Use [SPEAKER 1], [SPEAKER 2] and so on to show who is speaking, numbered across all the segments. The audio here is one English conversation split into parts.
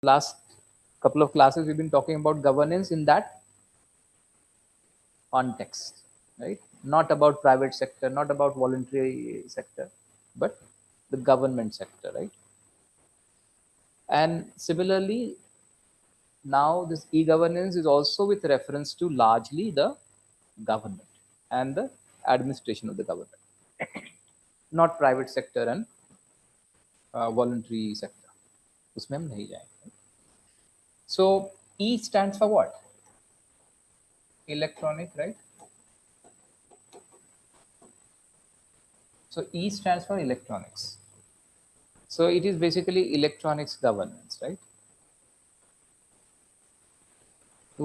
[SPEAKER 1] last couple of classes we've been talking about governance in that context, right? Not about private sector, not about voluntary sector, but the government sector, right? And similarly, now this e-governance is also with reference to largely the government and the administration of the government, not private sector and voluntary sector. उसमें हम नहीं जाएंगे. So E stands for what? Electronic, right? So E stands for electronics. So it is basically electronics governance, right?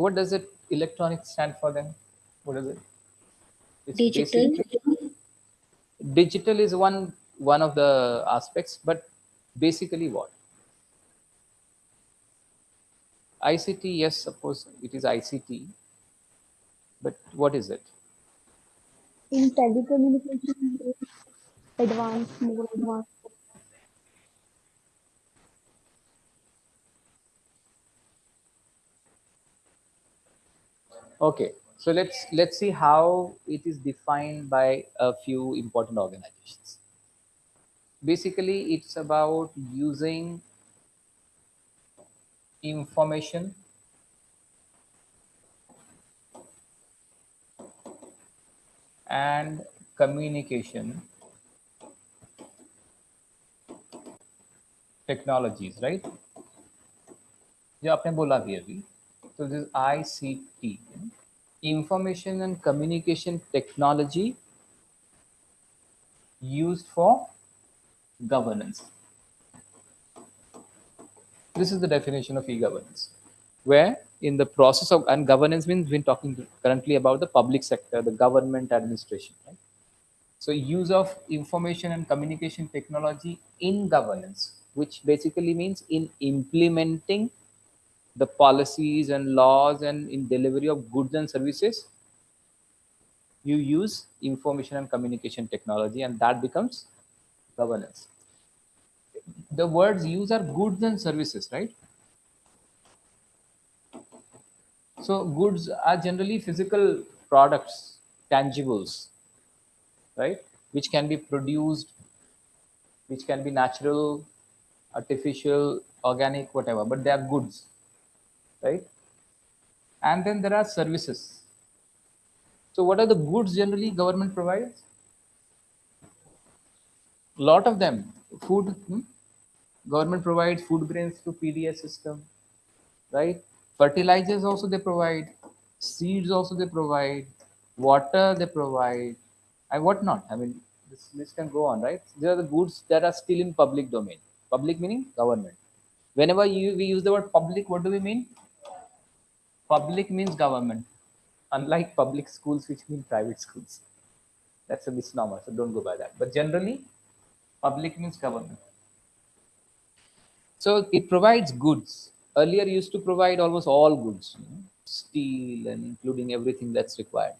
[SPEAKER 1] What does it electronics stand for then? What is it? It's
[SPEAKER 2] Digital.
[SPEAKER 1] basically digital is one of the aspects, but basically what? ICT, yes, of course it is ICT, but what is it?
[SPEAKER 2] In telecommunication, more advanced.
[SPEAKER 1] Okay, so let's see how it is defined by a few important organizations. Basically, it's about using information and communication technologies, right? जो आपने बोला भी अभी, so this is ICT, information and communication technology used for governance. This is the definition of e-governance, where in the process of, and governance means we're talking currently about the public sector, the government administration, right? So use of information and communication technology in governance, which basically means in implementing the policies and laws and in delivery of goods and services, you use information and communication technology, and that becomes governance. The words used are goods and services, right? So goods are generally physical products, tangibles, right? Which can be produced, which can be natural, artificial, organic, whatever, but they are goods, right? And then there are services. So what are the goods generally government provides? A lot of them. Food, government provides food grains to PDS system, right? Fertilizers also they provide, seeds also they provide, water they provide, and whatnot. I mean, this list can go on, right? These are the goods that are still in public domain. Public meaning government. Whenever we use the word public, what do we mean? Public means government, unlike public schools, which mean private schools. That's a misnomer, so don't go by that. But generally, public means government. So it provides goods. Earlier used to provide almost all goods, steel and including everything that's required.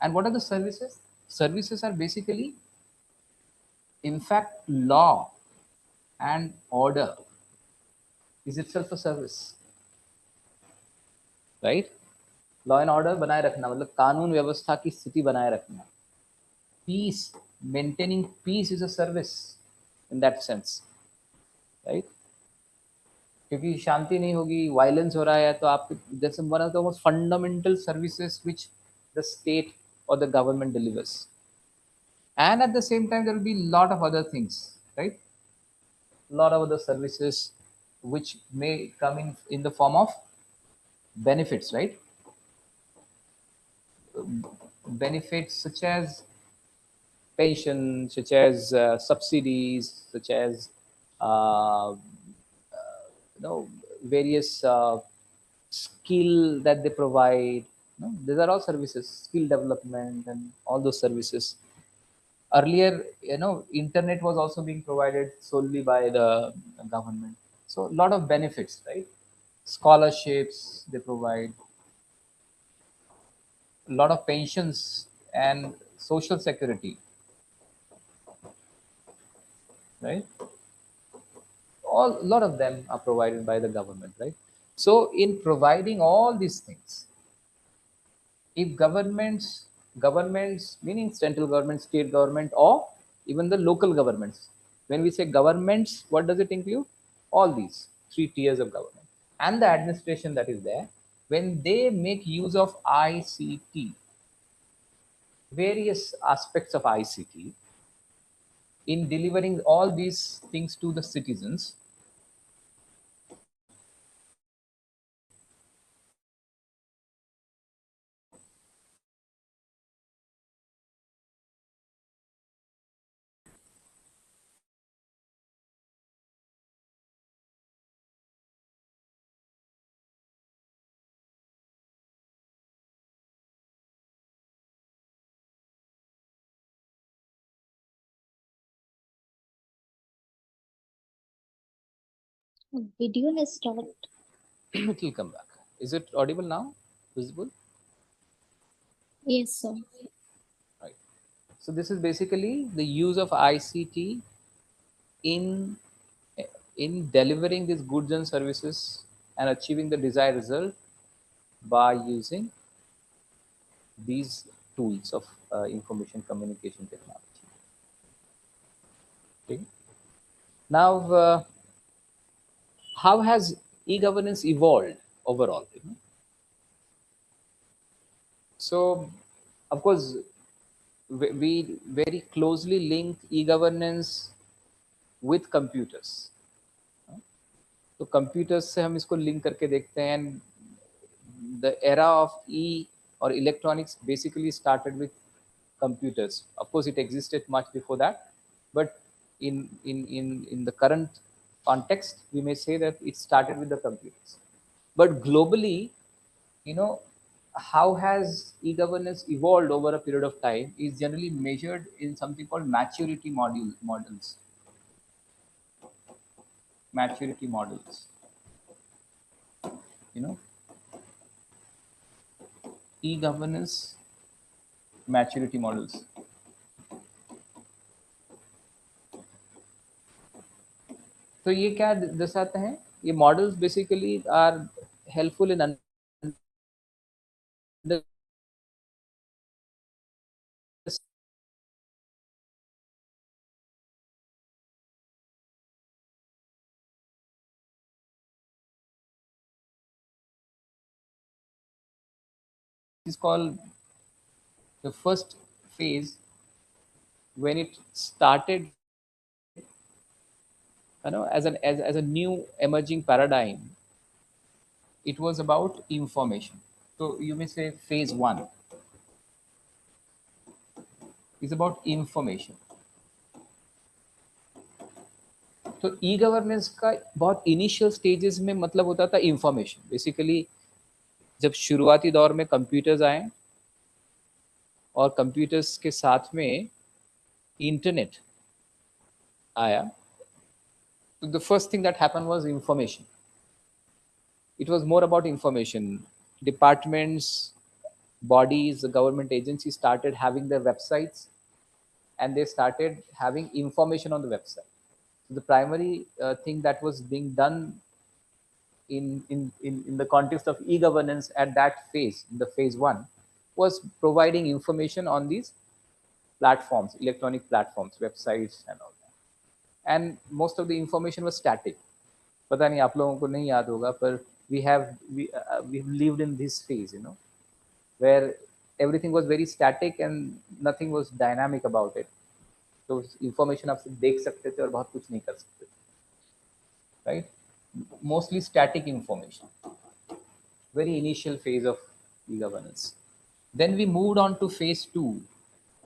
[SPEAKER 1] And what are the services? Services are basically, in fact, law and order is itself a service, right? Law and order बनाए रखना मतलब कानून व्यवस्था की स्थिति बनाए रखना. Peace, maintaining peace is a service in that sense, right? क्योंकि शांति नहीं होगी, वायलेंस हो रहा है, तो आप जैसे one of the most fundamental services which the state or the government delivers. And at the same time, there will be a lot of other things, right? A lot of other services which may come in the form of benefits, right? Benefits such as pension, such as subsidies, such as uh, various skill that they provide. These are all services, skill development, and all those services. Earlier, internet was also being provided solely by the government. So a lot of benefits, right? Scholarships they provide, a lot of pensions and social security, right? all lot of them are provided by the government, right? So in providing all these things, if governments meaning central government, state government, or even the local governments, when we say governments, what does it include? All these three tiers of government and the administration that is there, when they make use of ICT, various aspects of ICT, in delivering all these things to the citizens,
[SPEAKER 2] Video has stopped.
[SPEAKER 1] it will come back. Is it audible now? Visible?
[SPEAKER 2] Yes, sir.
[SPEAKER 1] Right. So this is basically the use of ICT in in delivering these goods and services and achieving the desired result by using these tools of information communication technology. Okay. Now, how has e-governance evolved overall? So, of course, we very closely link e-governance with computers. तो computers से हम इसको link करके देखते हैं. The era of e or electronics basically started with computers. Of course, it existed much before that, but in the current context, we may say that it started with the computers. But globally, you know, how has e-governance evolved over a period of time is generally measured in something called models. Maturity models. You know, e-governance maturity models. तो ये क्या दर्शाते हैं? ये models basically are helpful in is called the first phase when it started, as a new emerging paradigm. It was about information. So you may say phase one is about information. तो e governance का बहुत initial stages में मतलब होता था information. Basically जब शुरुआती दौर में कंप्यूटर्स आए और कंप्यूटर्स के साथ में इंटरनेट आया, तो the first thing that happen was information. It was more about information. Departments, bodies, the government agencies started having their websites, and they started having information on the website. So the primary thing that was being done in the context of e-governance at that phase, in the phase one, was providing information on these platforms, electronic platforms, websites, and all that. And most of the information was static. पता नहीं आप लोगों को नहीं याद होगा, पर we've lived in this phase, where everything was very static and nothing was dynamic about it. तो information आप सिर्फ देख सकते थे और बहुत कुछ नहीं कर सकते थे, right? Mostly static information. Very initial phase of e-governance. Then we moved on to phase two.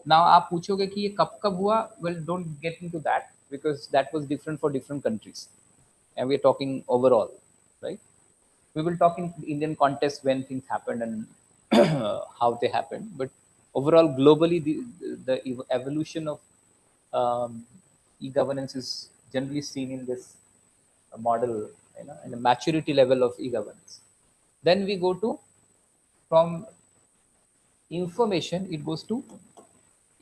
[SPEAKER 1] Now आप पूछोगे कि ये कब हुआ? Well, don't get into that because that was different for different countries, and we're talking overall, right? We will talk in Indian context when things happened and how they happened. But overall, globally, the evolution of e-governance is generally seen in this model, in the maturity level of e-governance. Then we go to, from information, it goes to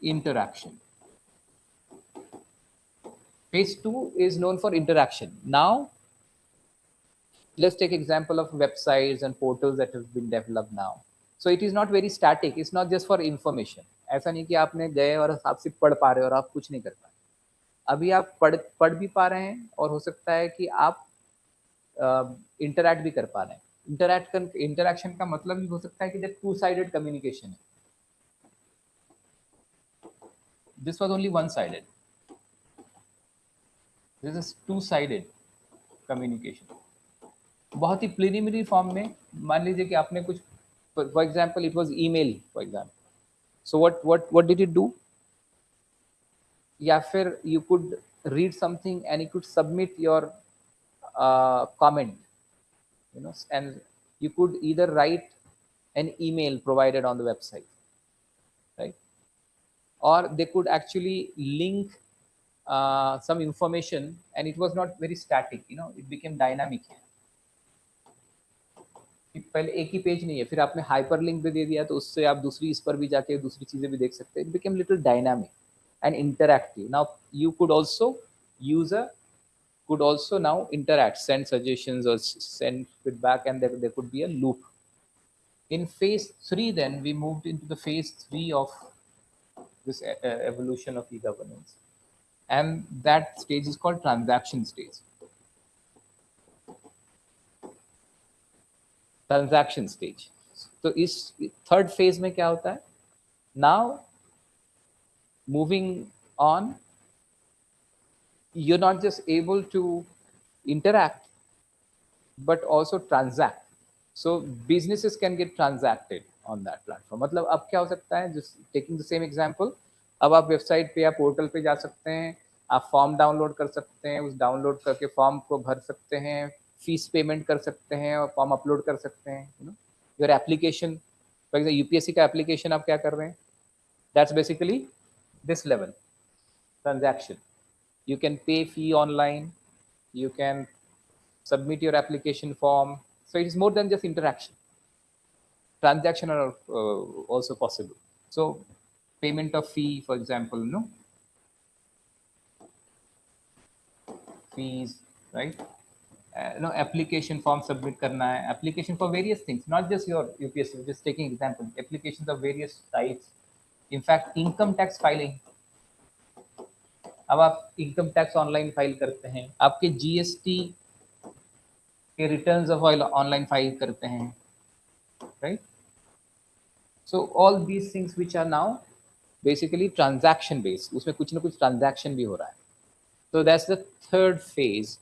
[SPEAKER 1] interaction. Phase 2 is known for interaction. Now, let's take example of websites and portals that have been developed now. So it is not very static. It's not just for information. ऐसा नहीं कि आपने गए और आप सिर्फ पढ़ पा रहे हो और आप कुछ नहीं कर पा रहे। अभी आप पढ़ भी पा रहे हैं और हो सकता है कि आप इंटरैक्ट भी कर पा रहे हैं। इंटरैक्शन का मतलब भी हो सकता है कि टू साइडेड कम्युनिकेशन है। This was only one sided, this is two sided communication. बहुत ही प्रिलिमिनरी फॉर्म में मान लीजिए कि आपने कुछ, for example it was email for example, so what did it do, या फिर you could read something and you could submit your comment, and you could either write an email provided on the website, right, or they could actually link some information, and it was not very static, it became dynamic। पहले एक ही page नहीं है, फिर आपने hyper link भी दे दिया तो उससे आप दूसरी इस पर भी जाके दूसरी चीजें भी देख सकते हैं। It became little dynamic and interactive। Now you could also now interact, send suggestions or send feedback, and there could be a loop. In phase 3, then we moved into the phase 3 of this evolution of e-governance, and that stage is called transaction stage। Transaction stage। तो इस third phase में क्या होता है? Now moving on, you're not just able to interact but also transact। So businesses can get transacted on that platform। मतलब अब क्या हो सकता है, just taking the same example, अब आप वेबसाइट पे या पोर्टल पे जा सकते हैं, आप फॉर्म डाउनलोड कर सकते हैं, उस डाउनलोड करके फॉर्म को भर सकते हैं, फीस पेमेंट कर सकते हैं और फॉर्म अपलोड कर सकते हैं। Your application, for example UPSC का एप्लीकेशन आप क्या कर रहे हैं, that's basically this level transaction। You can pay fee online, you can submit your application form, so it is more than just interaction, transaction are also possible। So payment of fee, for example, fees, right, application form submit karna hai, application for various things, not just your UPSC, just taking example, applications of various types, in fact income tax filing। अब आप income tax online file करते हैं, आपके GST के returns of online file करते हैं, right. So all these things which are now basically transaction based, उसमें कुछ ना कुछ ट्रांजैक्शन भी हो रहा है। So that's the third phase।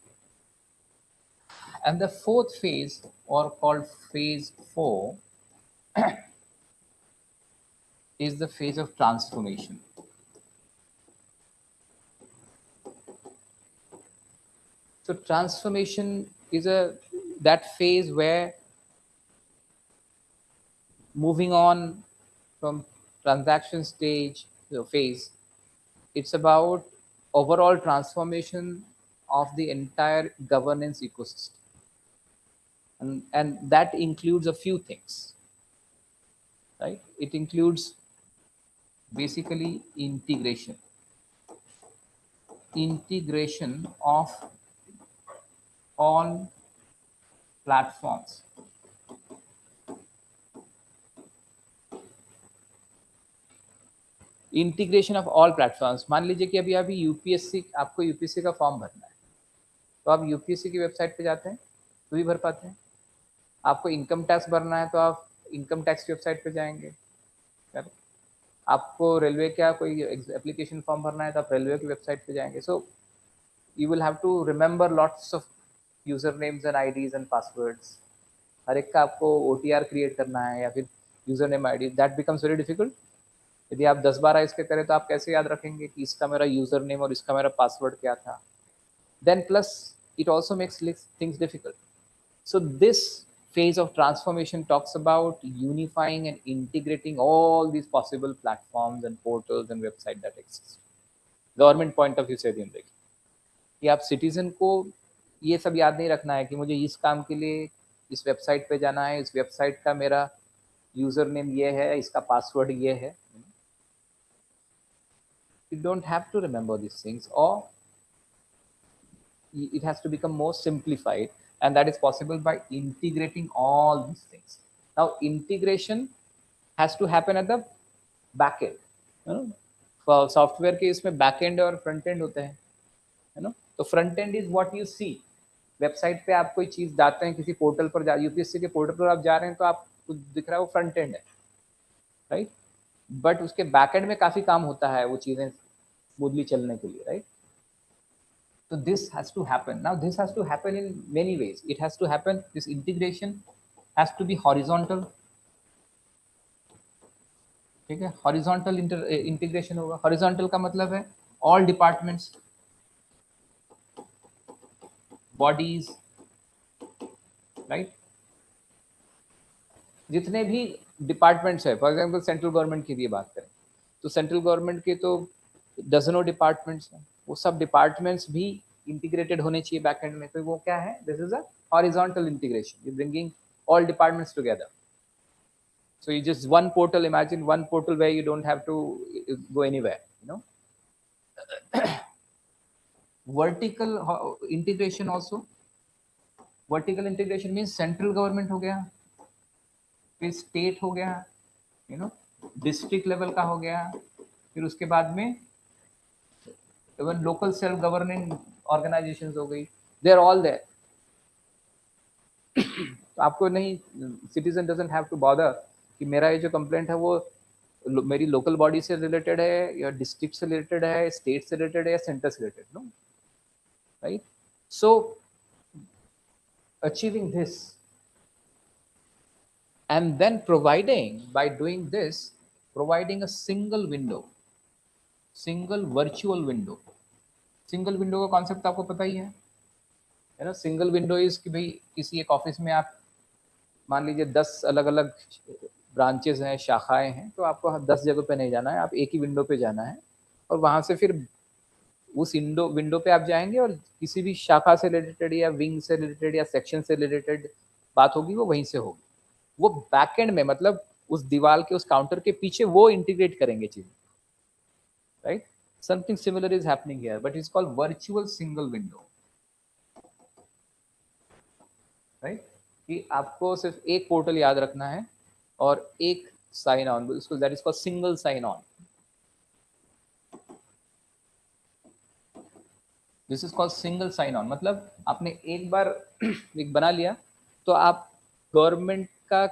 [SPEAKER 1] And the fourth phase, or called phase 4, is the phase of transformation। So transformation is that phase where, moving on from transaction stage phase, it's about overall transformation of the entire governance ecosystem, and that includes a few things, right? It includes basically integration of all platforms, integration of all platforms. मान लीजिए कि अभी UPSC, आपको UPSC का form भरना है, तो आप यूपीएससी की वेबसाइट पे जाते हैं तो भी भर पाते हैं। आपको इनकम टैक्स भरना है तो आप इनकम टैक्स की वेबसाइट पे जाएंगे। आपको रेलवे का कोई एप्लीकेशन फॉर्म भरना है तो आप रेलवे की वेबसाइट पे जाएंगे। So you will have to remember lots of user names and IDs and passwords. हर एक का आपको ओटीआर क्रिएट करना है या फिर user name ID, that becomes very difficult. यदि आप 10-12 इसके करें तो आप कैसे याद रखेंगे कि इसका मेरा यूजर नेम और इसका मेरा पासवर्ड क्या था? Then plus it also makes things difficult। So this phase of transformation talks about unifying and integrating all these possible platforms and portals and websites that exist। Government point of view से ध्यान रखिए कि आप citizen को ये सब याद नहीं रखना है कि मुझे इस काम के लिए इस वेबसाइट पे जाना है, इस वेबसाइट का मेरा यूजर नेम ये है, इसका पासवर्ड ये है। You don't have to remember these things, or it has to become more simplified, and that is possible by integrating all these things. Now integration has to happen at the back end, you know, software के इसमें back end और front end होते हैं, है ना। तो front end is what you see, website पे आप कोई चीज जाते हैं, किसी पोर्टल पर जा, यूपीएससी के पोर्टल पर आप जा रहे हैं, तो आपको दिख रहा है वो फ्रंट एंड है, राइट। बट उसके बैक एंड में काफी काम होता है वो चीजें स्मूथली चलने के लिए, right. So this has to happen. Now this has to happen in many ways. It has to happen, this integration has to be horizontal, ठीक है। हॉरिजॉन्टल इंटीग्रेशन होगा। हॉरिजॉन्टल का मतलब है ऑल डिपार्टमेंट्स, बॉडीज, राइट, जितने भी departments है, for example central government की भी बात करें तो सेंट्रल गवर्नमेंट के तो डजनों डिपार्टमेंट्स हैं, वो सब डिपार्टमेंट्स भी इंटीग्रेटेड होने चाहिए बैकएंड में। तो वो क्या है, this is a horizontal integration, you bringing all departments together. So you just one portal, imagine one portal where you don't have to go anywhere, you know. Vertical integration also. Vertical integration means central government हो गया, फिर state हो गया, you know, district level का हो गया, फिर उसके बाद में even local self governing organizations हो गई, they are all there. तो आपको नहीं, citizen doesn't have to bother कि मेरा ये जो कंप्लेंट है वो मेरी लोकल बॉडी से रिलेटेड है या डिस्ट्रिक्ट से रिलेटेड है, स्टेट से रिलेटेड है या सेंटर से related, no, right. So achieving this and then providing, by doing this, providing a single window, single virtual window. Single window का कॉन्सेप्ट आपको पता ही है ना। सिंगल विंडो इज कि भाई किसी एक ऑफिस में आप मान लीजिए 10 अलग अलग ब्रांचेस हैं, शाखाएं हैं, तो आपको 10 जगह पे नहीं जाना है, आप एक ही विंडो पे जाना है, और वहां से फिर उस विंडो पे आप जाएंगे और किसी भी शाखा से रिलेटेड या विंग से रिलेटेड या सेक्शन से रिलेटेड बात होगी वो वहीं से होगी। वो बैकएंड में, मतलब उस दीवार के, उस काउंटर के पीछे वो इंटीग्रेट करेंगे चीजें, right. Something similar is happening here, but it's called virtual single window, right. कि आपको सिर्फ एक पोर्टल याद रखना है और एक साइन ऑन, उसको that is called single sign on. This is called single sign on, मतलब आपने एक बार एक बना लिया तो आप गवर्नमेंट का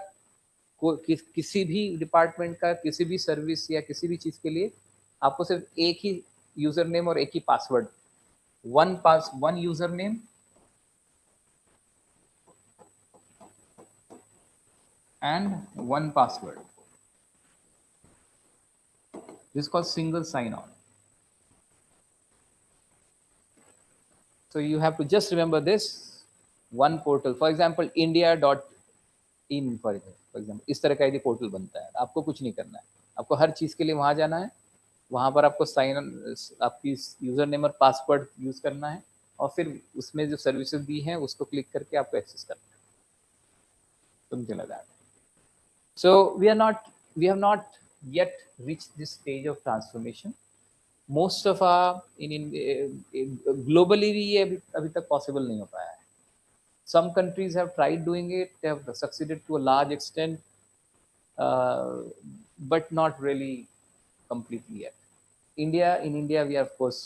[SPEAKER 1] किसी भी डिपार्टमेंट का किसी भी सर्विस या किसी भी चीज के लिए आपको सिर्फ एक ही यूजर नेम और एक ही password, one user name and one password. This is called single sign-on. So you have to just remember this one portal. For example, India.in for example, इस तरह का यदि पोर्टल बनता है, आपको कुछ नहीं करना है, आपको हर चीज के लिए वहां जाना है, वहां पर आपको आपकी यूजर नेम और पासवर्ड यूज करना है, और फिर उसमें जो सर्विसेज दी हैं उसको क्लिक करके आपको एक्सेस करना है, something like that. So we have not yet reached this stage of transformation. Most of our globally भी ये अभी तक possible नहीं हो पाया है. Some countries have tried doing it, they have succeeded to a large extent, but not really completely yet. In India we are of course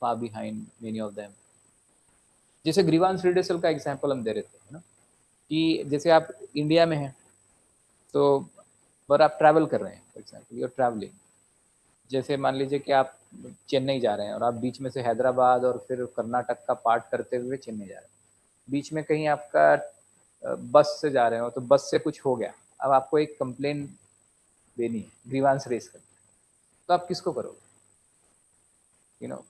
[SPEAKER 1] far behind many of them. जैसे grievance redressal का example हम दे रहे थे ना, कि जैसे आप India में हैं तो पर आप ट्रैवल कर रहे हैं, for example you are travelling, जैसे मान लीजिए कि आप चेन्नई जा रहे हैं और आप बीच में से हैदराबाद और फिर कर्नाटक का पार्ट करते हुए चेन्नई जा रहे हैं, बीच में कहीं आपका बस से जा रहे हो तो बस से कुछ हो गया, अब आपको एक कंप्लेन देनी है, ग्रीवांस रेस करनी है, तो आप किसको करोगे?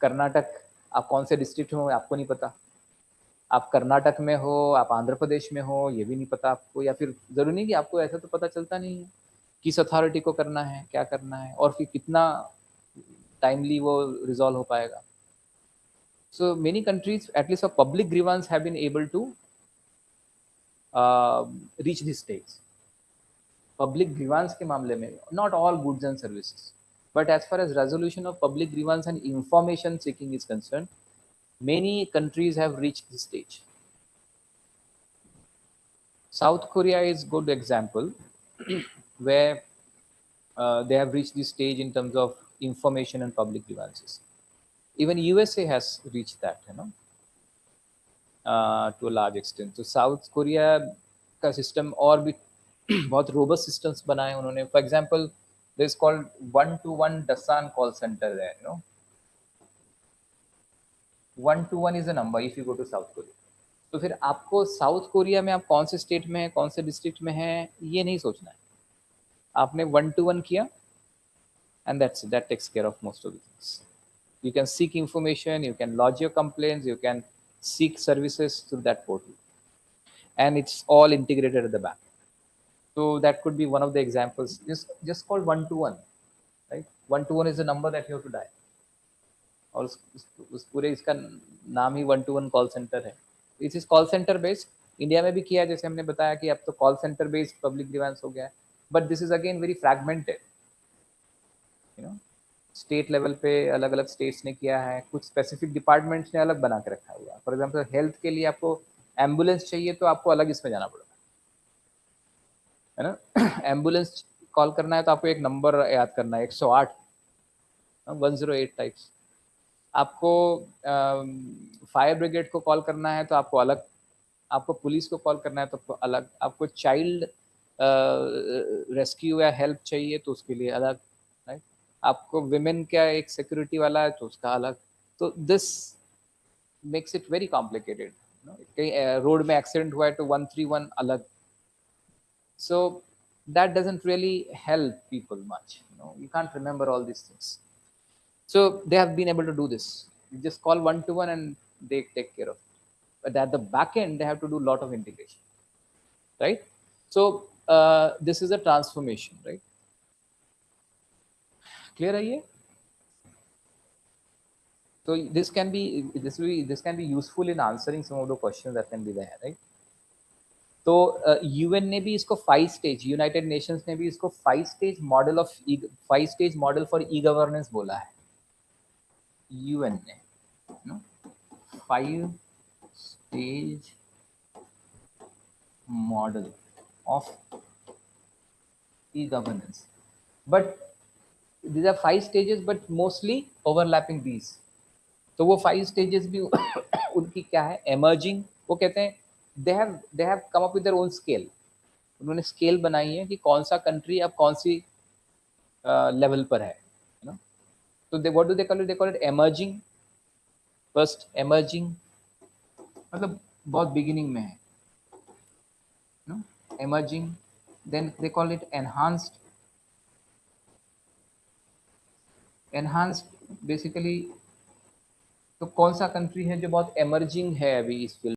[SPEAKER 1] कर्नाटक, आप कौन से डिस्ट्रिक्ट में हो आपको नहीं पता, आप कर्नाटक में हो, आप आंध्र प्रदेश में हो, ये भी नहीं पता आपको, या फिर जरूरी नहीं कि आपको, ऐसा तो पता चलता नहीं है किस अथॉरिटी को करना है, क्या करना है, और फिर कितना टाइमली वो रिजॉल्व हो पाएगा. So many countries at least of public grievance have been able to reach this stage. Public grievance के मामले में not all goods and services, but as far as resolution of public grievance and information seeking is concern, Many countries have reached this stage. South Korea is good example where they have reached this stage in terms of information and public grievances. Even USA has reached that, to a large extent. तो South Korea का system और भी बहुत robust systems बनाए उन्होंने. For example this is called 1-to-1 Dasan call centre है, 1-to-1 is a number if you go to South Korea. तो फिर आपको साउथ कोरिया में आप कौन से स्टेट में है, कौन से डिस्ट्रिक्ट में है, ये नहीं सोचना है. आपने 1-to-1 किया and that takes care of most of the things. You can seek information, you can lodge your complaints, you can seek services through that portal, and it's all integrated at the back. So that could be one of the examples. Just call 1-to-1, right? 1-to-1 is a number that you have to dial. और उस पूरे इसका नाम ही 1-to-1 call centre है. It is call centre based. India में भी किया, जैसे हमने बताया कि अब तो call centre based public grievance हो गया है, but this is again very fragmented. State level पे अलग अलग स्टेट्स ने किया है, कुछ स्पेसिफिक डिपार्टमेंट्स ने अलग बना के रखा हुआ है. फॉर एग्जांपल हेल्थ के लिए आपको एम्बुलेंस चाहिए तो आपको अलग इसमें जाना पड़ेगा, है ना. एम्बुलेंस कॉल करना है तो आपको एक नंबर याद करना है, 108, 108 टाइप्स. आपको फायर ब्रिगेड को कॉल करना है तो आपको अलग, आपको पुलिस को कॉल करना है तो अलग, आपको चाइल्ड रेस्क्यू या हेल्प चाहिए तो उसके लिए अलग, राइट. आपको विमेन का एक सिक्योरिटी वाला है तो उसका अलग. तो this makes it very complicated. कहीं रोड में एक्सीडेंट हुआ है तो 131 अलग. So that doesn't really help people much. You can't remember all these things. So they have been able to do this. You just call 1-to-1 and they take care of it. But at the back end, they have to do a lot of integration, right? So this is a transformation, right? Clear है ये? So this can be useful in answering some of the questions that can be there, right? तो UN ने भी इसको 5 stage, United Nations ने भी इसको 5 stage model for e governance बोला है. यूएन ने 5 stage model of e governance. But these are 5 stages but mostly overlapping these. तो वो 5 stages भी उनकी क्या है, emerging. वो कहते हैं they have come up with their own scale. उन्होंने स्केल बनाई है कि कौन सा कंट्री अब कौन सी लेवल पर है, ना. तो what do they call it? They call it emerging. First emerging मतलब बहुत बिगिनिंग में है, emerging. Then they call it enhanced basically. तो कौन सा कंट्री है जो बहुत emerging है अभी इस फील्ड